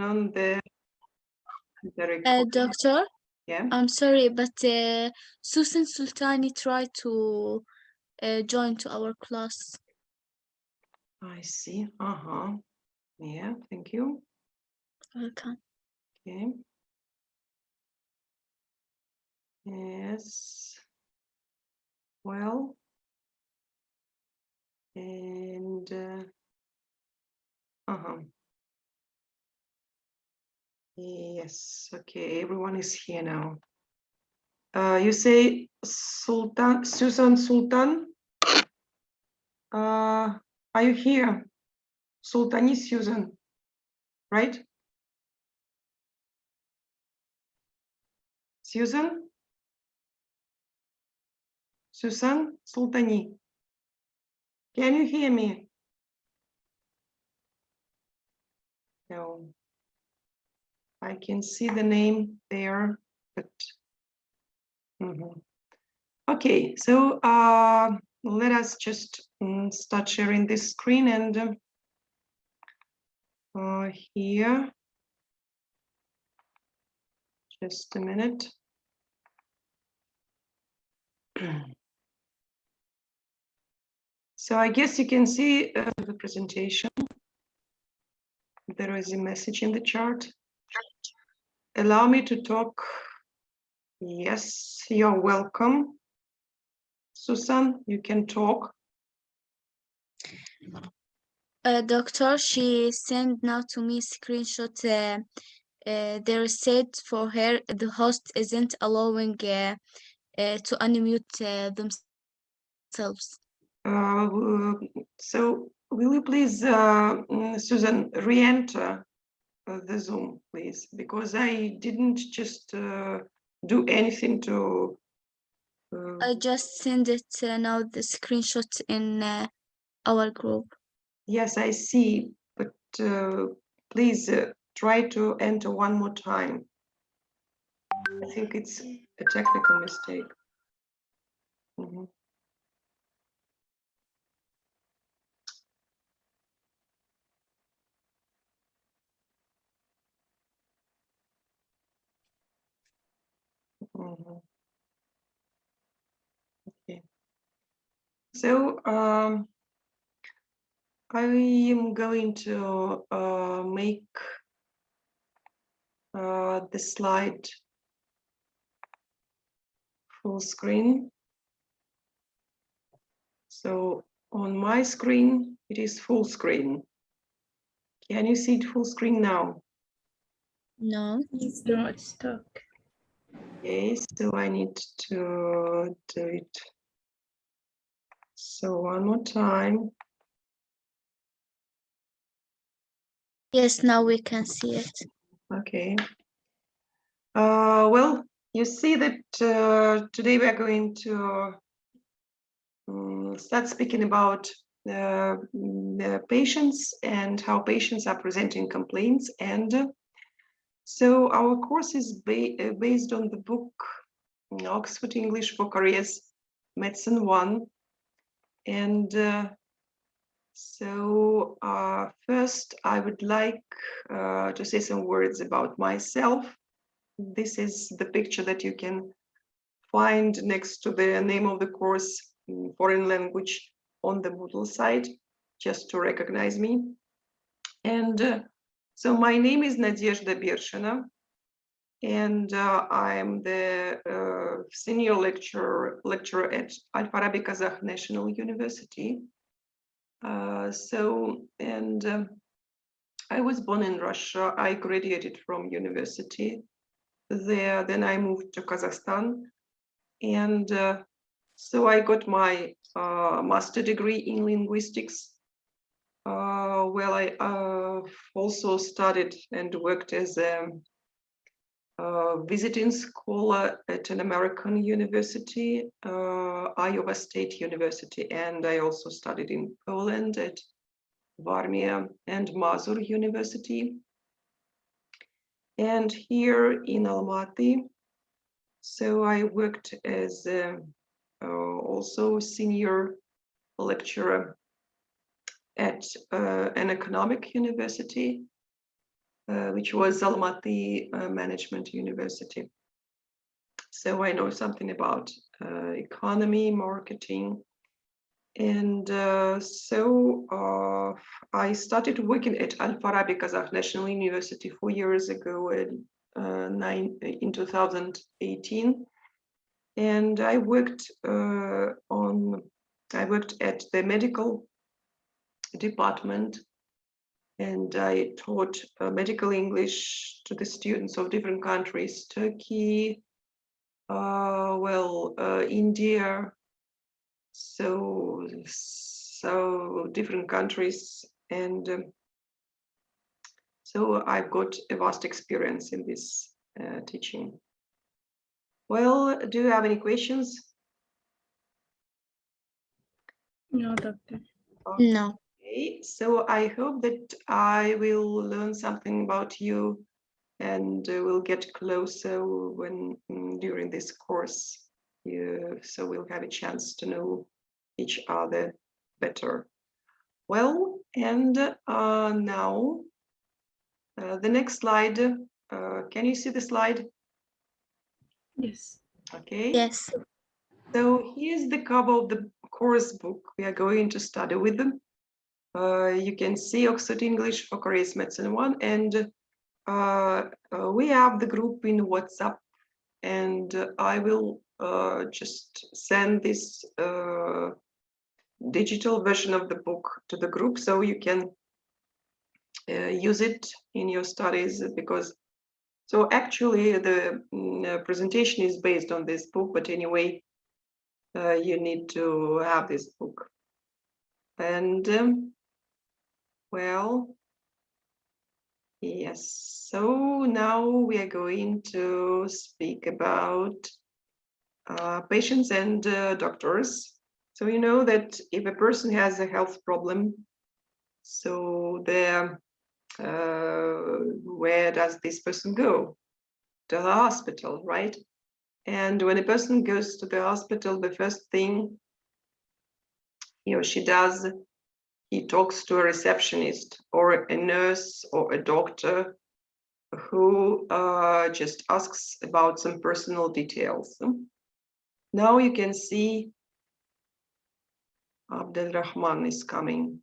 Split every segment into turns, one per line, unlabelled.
on the
Doctor,
yeah.
I'm sorry, but Susan Sultani tried to join to our class.
I see. Yeah, thank you.
Welcome.
Okay. Yes. Well. And yes, okay, everyone is here now. You say Sultan, Susan Sultan. Are you here? Sultani Susan, right? Susan? Susan Sultani. Can you hear me? No. I can see the name there, but okay, so let us just start sharing this screen and here. Just a minute. So I guess you can see the presentation. There is a message in the chart. Allow me to talk. Yes, you're welcome. Susan, you can talk.
Doctor, she sent now to me screenshot. They said for her the host isn't allowing to unmute themselves.
So will you please, Susan, re-enter the Zoom, please, because I didn't just do anything to.
I just send it now the screenshot in our group.
Yes, I see, but please try to enter one more time. I think it's a technical mistake. Okay. So I am going to make the slide full screen. So on my screen, it is full screen. Can you see it full screen now?
No,
it's not stuck.
Okay, so I need to do it. So one more time.
Yes, now we can see it.
Okay. Well, you see that today we are going to start speaking about the patients and how patients are presenting complaints. And so our course is based on the book Oxford English for Careers, Medicine 1. And so first I would like to say some words about myself. This is the picture that you can find next to the name of the course in foreign language on the Moodle site, just to recognize me. And so my name is Nadezhda Bershina, and I'm the senior lecturer at Al-Farabi Kazakh National University. I was born in Russia. I graduated from university there. Then I moved to Kazakhstan. And so I got my master degree in linguistics. Well, I also studied and worked as a visiting scholar at an American university, Iowa State University, and I also studied in Poland at Warmia and Mazur University. And here in Almaty, so I worked as also senior lecturer at an economic university. which was Almaty Management University. So I know something about economy, marketing. And I started working at Al-Farabi Kazakh National University 4 years ago in 2018. And I worked at the medical department, and I taught medical English to the students of different countries: Turkey, India, so different countries, and so I've got a vast experience in this teaching. Well, do you have any questions?
No, doctor. No.
Okay, so I hope that I will learn something about you, and we'll get closer when during this course. So we'll have a chance to know each other better. Well, and now the next slide. Can you see the slide?
Yes.
Okay.
Yes.
So here's the cover of the course book we are going to study with them. You can see Oxford English for Careers Medicine 1, and we have the group in WhatsApp, and I will just send this digital version of the book to the group so you can use it in your studies, because so actually the presentation is based on this book, but anyway you need to have this book. And well, yes, so now we are going to speak about patients and doctors. So you know that if a person has a health problem, so where does this person go? To the hospital, right? And when a person goes to the hospital, the first thing he or she does, he talks to a receptionist or a nurse or a doctor who just asks about some personal details. Now you can see Abdelrahman is coming.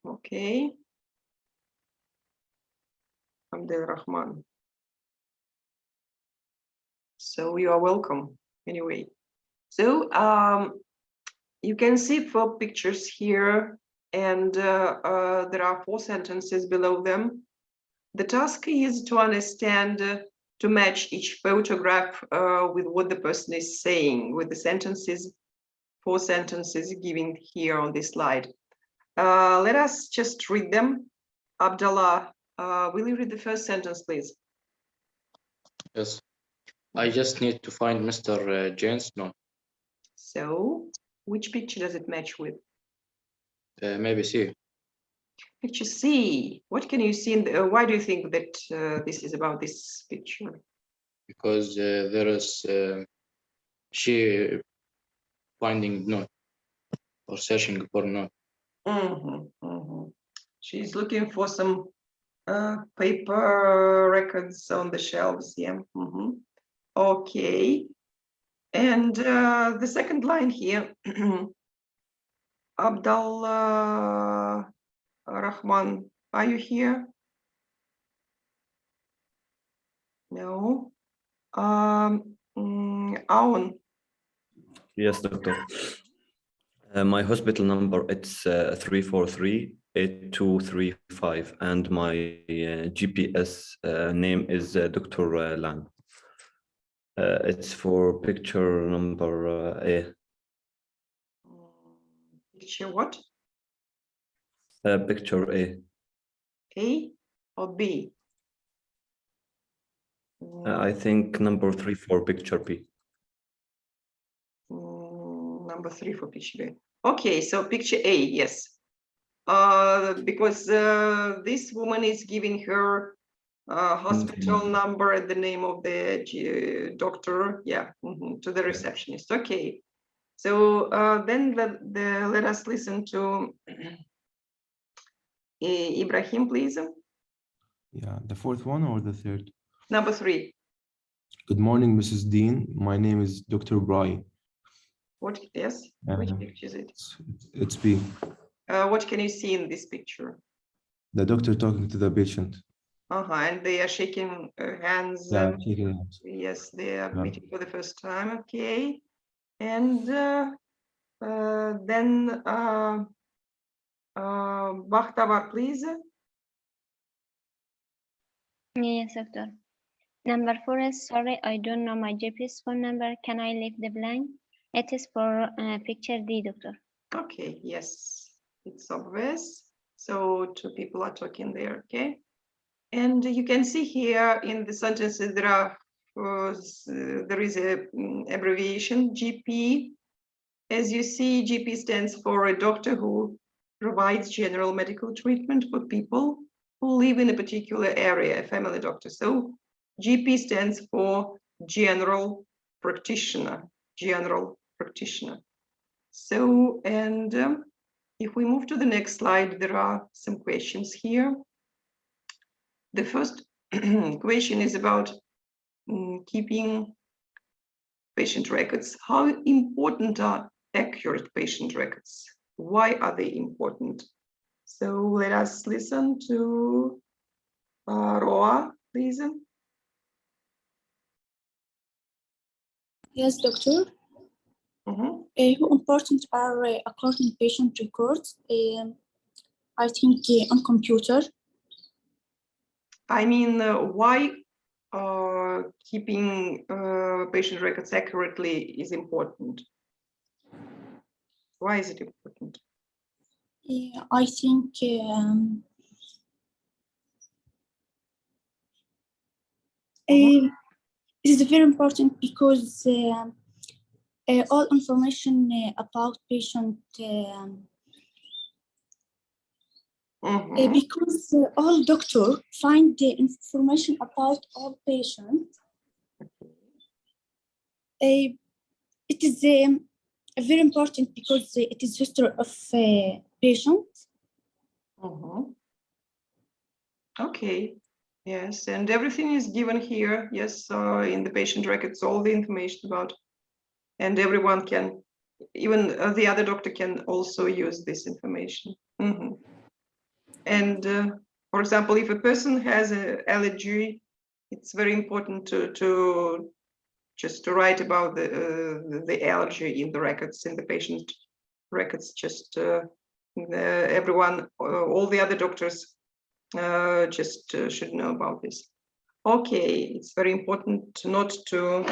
Okay. Abdelrahman. So you are welcome anyway. So you can see 4 pictures here, and there are 4 sentences below them. The task is to understand, to match each photograph with what the person is saying, with the sentences, 4 sentences given here on this slide. Let us just read them. Abdallah, will you read the first sentence, please?
Yes. I just need to find Mr. James. No.
So, which picture does it match with?
Maybe C.
Picture C. What can you see? Why do you think that this is about this picture?
Because there is she finding note or searching for note.
She's looking for some paper records on the shelves. Yeah. Okay. And the second line here, Abdallah Rahman, are you here? No. Aun.
Yes, doctor. My hospital number, it's 343-8235, and my GPS name is Dr. Lan. It's for picture number A.
Picture what?
Picture A.
A or B?
I think number 3 for picture B.
Number 3 for picture A. Okay, so picture A, yes. Because this woman is giving her hospital number and the name of the doctor, yeah, to the receptionist. Okay, so then let us listen to Ibrahim, please.
Yeah, the fourth one or the third?
Number 3.
Good morning, Mrs. Dean. My name is Dr. Bry.
What? Yes. Which
Uh,
picture is it?
it's B.
What can you see in this picture?
The doctor talking to the patient.
And they are shaking hands.
Yeah, shaking hands.
Yes, they are
Yeah.
meeting for the first time. Okay. And then Bakhtavar, please.
Yes, doctor. Number 4 is sorry, I don't know my GP's phone number. Can I leave the blank? It is for picture D, doctor.
Okay, yes, it's obvious. So 2 people are talking there, okay? And you can see here in the sentences there is a abbreviation GP. As you see, GP stands for a doctor who provides general medical treatment for people who live in a particular area, a family doctor. So GP stands for general practitioner, general practitioner. So, and if we move to the next slide, there are some questions here. The first question is about keeping patient records. How important are accurate patient records? Why are they important? So let us listen to Roa, please.
Yes, doctor.
Mhm.
How important are according patient records? I think on computer.
I mean, why keeping patient records accurately is important? Why is it important?
I think it is very important because all information about patient because all doctor find the information about all patients. It is very important because it is history of patient.
Okay, yes, and everything is given here, yes, in the patient records, all the information about, and everyone can, even the other doctor can also use this information. And for example, if a person has an allergy, it's very important to just to write about the allergy in the records, in the patient records, just everyone, all the other doctors just should know about this. Okay, it's very important not to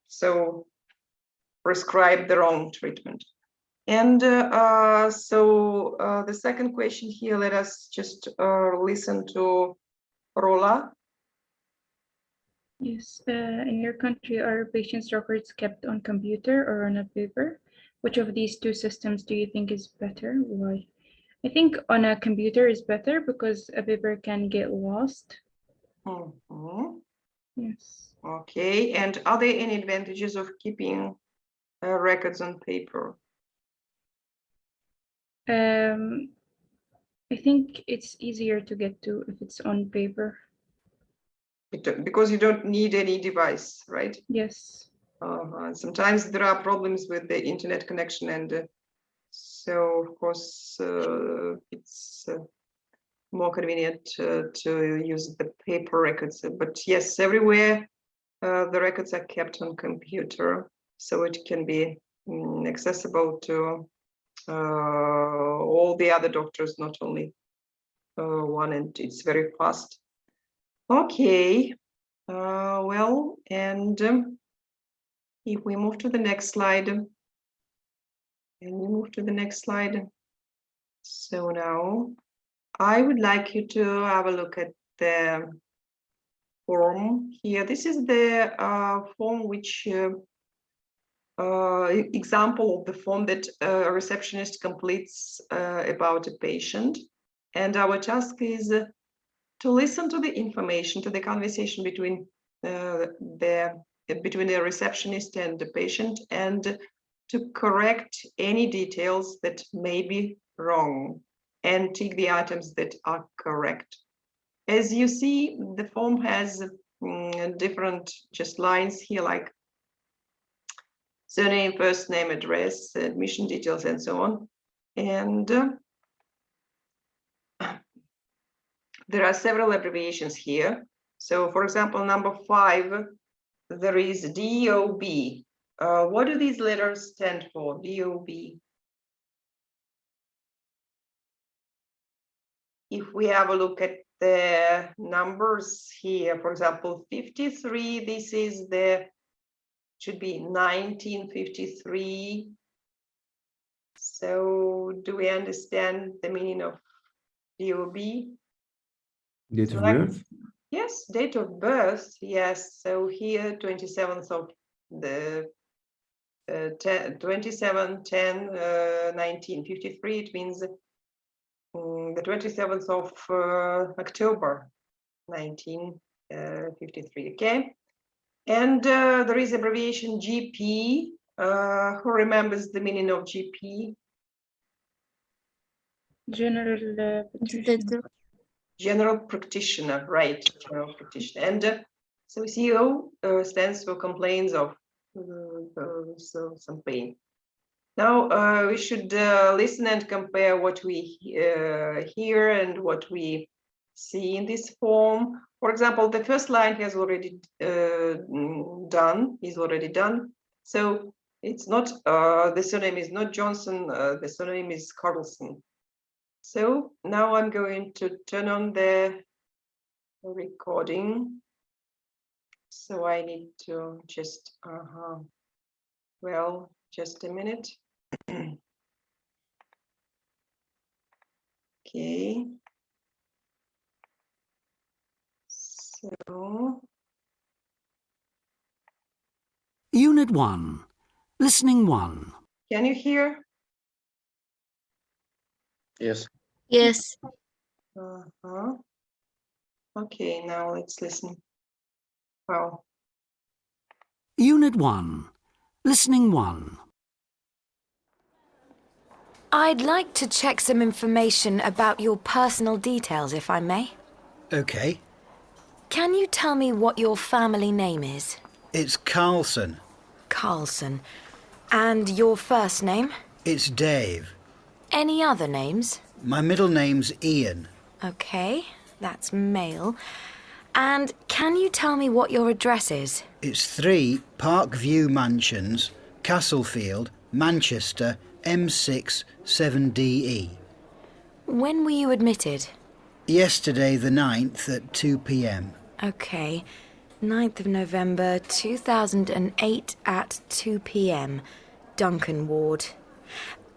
so prescribe the wrong treatment. And so the second question here, let us just listen to Rola.
Yes, in your country, are patients' records kept on computer or on a paper? Which of these 2 systems do you think is better? Why? I think on a computer is better because a paper can get lost. Yes.
Okay, and are there any advantages of keeping records on paper?
I think it's easier to get to if it's on paper.
Because you don't need any device, right?
Yes.
Sometimes there are problems with the internet connection, and so of course it's more convenient to use the paper records. But yes, everywhere the records are kept on computer, so it can be accessible to all the other doctors, not only one, and it's very fast. Okay, well, and if we move to the next slide, and we move to the next slide. So now I would like you to have a look at the form here. This is the form which example of the form that a receptionist completes about a patient. And our task is to listen to the information, to the conversation between the receptionist and the patient, and to correct any details that may be wrong. and tick the items that are correct. As you see, the form has different just lines here, like surname, first name, address, admission details, and so on. And there are several abbreviations here. So, for example, number 5, there is DOB. What do these letters stand for? DOB. If we have a look at the numbers here, for example, 53, this is the, should be 1953. So do we understand the meaning of DOB?
Date
So
of
like-
birth?
Yes, date of birth, yes. So here, 27th of the 27/10/1953, it means the 27th of October 1953, okay? And there is abbreviation GP. Who remembers the meaning of GP?
General patrician.
General practitioner, right? General practitioner. And so CO stands for complaints of so some pain. Now we should listen and compare what we hear and what we see in this form. For example, the first line has already done. Is already done. So it's not the surname is not Johnson. The surname is Carlson. So now I'm going to turn on the recording. So I need to just, well, just a minute. Okay. So,
Unit 1. Listening 1.
can you hear?
Yes.
Yes.
Okay, now let's listen. Wow.
Unit 1. Listening 1.
I'd like to check some information about your personal details, if I may.
Okay,
Can you tell me what your family name is?
it's Carlson.
Carlson. And your first name?
It's Dave.
Any other names?
My middle name's Ian.
Okay, that's male. And can you tell me what your address is?
It's 3 Parkview Mansions, Castlefield, Manchester, M6 7DE.
When were you admitted?
Yesterday the 9th at 2 p.m.
Okay, 9th of November 2008 at 2 p.m. Duncan Ward.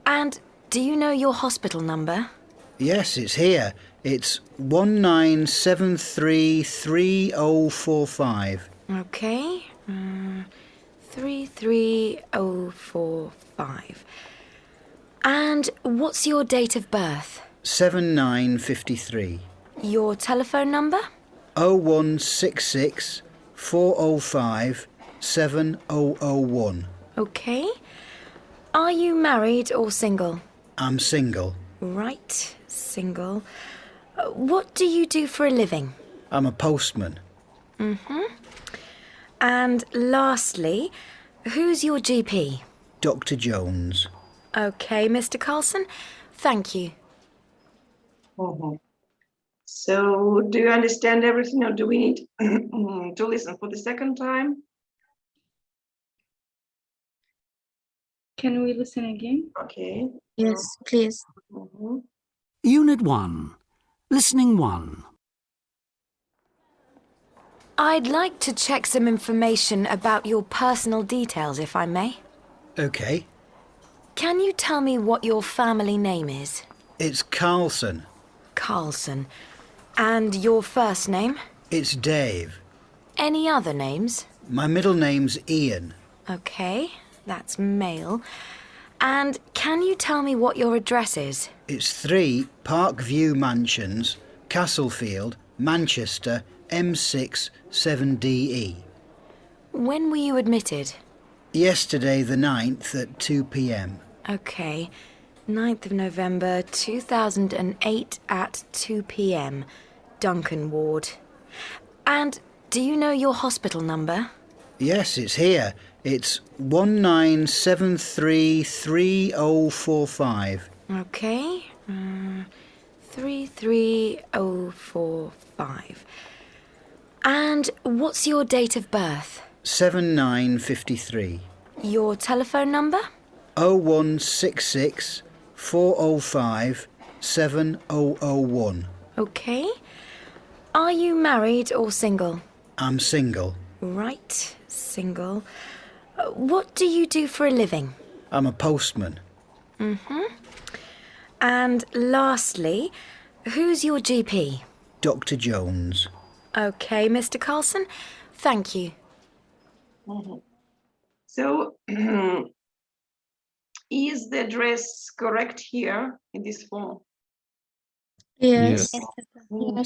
And do you know your hospital number?
Yes, it's here. It's 19733045.
Okay, 33045. And what's your date of birth?
7953.
Your telephone number?
0166 405 7001.
Okay. Are you married or single?
I'm single.
Right, single. What do you do for a living?
I'm a postman.
And lastly, who's your GP?
Dr. Jones.
Okay, Mr. Carlson, thank you.
So do you understand everything, or do we need to listen for the second time?
Can we listen again?
Okay.
Yes, please.
Mhm.
Unit 1. Listening 1.
I'd like to check some information about your personal details, if I may.
Okay,
Can you tell me what your family name is?
it's Carlson.
Carlson. And your first name?
It's Dave.
Any other names?
My middle name's Ian.
Okay, that's male. And can you tell me what your address is?
It's 3 Parkview Mansions, Castlefield, Manchester, M6 7DE.
When were you admitted?
Yesterday the 9th at 2 p.m.
Okay, 9th of November 2008 at 2 p.m. Duncan Ward. And do you know your hospital number?
Yes, it's here. It's 19733045.
Okay. 33045. And what's your date of birth?
7953.
Your telephone number?
0166 405 7001.
Okay. Are you married or single?
I'm single.
Right, single. What do you do for a living?
I'm a postman.
And lastly, who's your GP?
Dr. Jones.
Okay, Mr. Carlson, thank you.
So, is the address correct here in this form?
Yes.
Mm.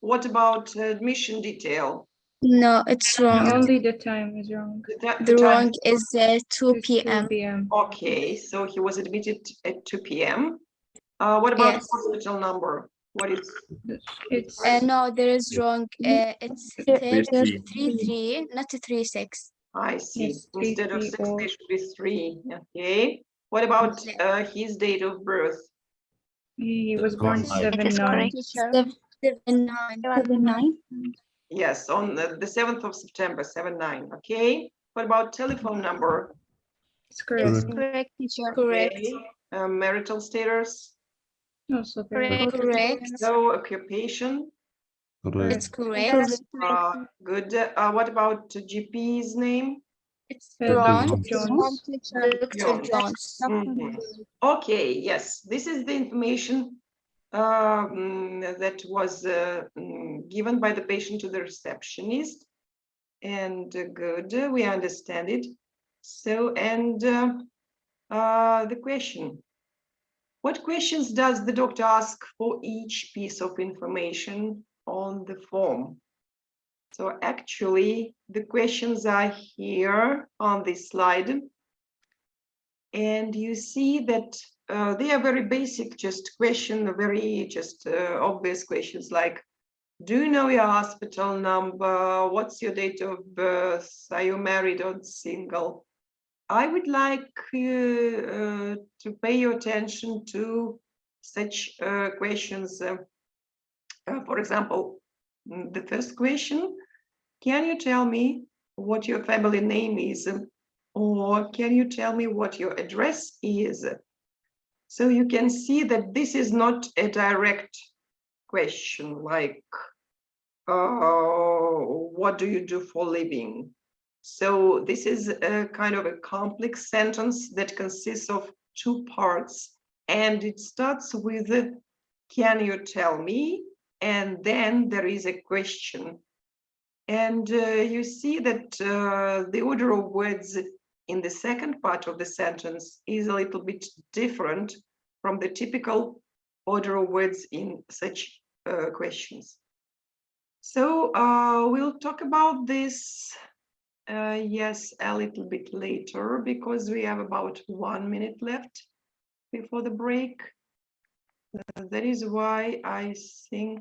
What about admission detail?
No, it's wrong.
Only the time is wrong.
The
time
wrong is 2
It's 2
p.m.
p.m.
Okay, so he was admitted at 2 p.m. What about
Yes.
hospital number? What is
It's
No, there is wrong. It's 33, not 36.
I see.
Yes,
Instead of 6,
330.
there should be 3. Okay. What about his date of birth?
he was born
It is
7/9.
7/9.
Yes, on the 7th of September, 7/9. Okay. What about telephone number?
It's correct.
Correct, teacher. Correct.
Okay. Marital status?
Also correct.
Correct.
So occupation?
It's correct.
Good. What about GP's name?
It's
Dr.
wrong.
Jones.
Dr. Jones.
Mhm. Okay, yes, this is the information that was given by the patient to the receptionist. And good, we understand it. So, and the question. What questions does the doctor ask for each piece of information on the form? So actually, the questions are here on this slide. And you see that they are very basic, just very obvious questions like, do you know your hospital number? What's your date of birth? Are you married or single? I would like to pay your attention to such questions. For example, the first question, can you tell me what your family name is? Or can you tell me what your address is? So you can see that this is not a direct question like, what do you do for living? So this is a kind of a complex sentence that consists of 2 parts, and it starts with, can you tell me? And then there is a question. And you see that the order of words in the second part of the sentence is a little bit different from the typical order of words in such questions. So we'll talk about this, yes, a little bit later, because we have about 1 minute left before the break. That is why I think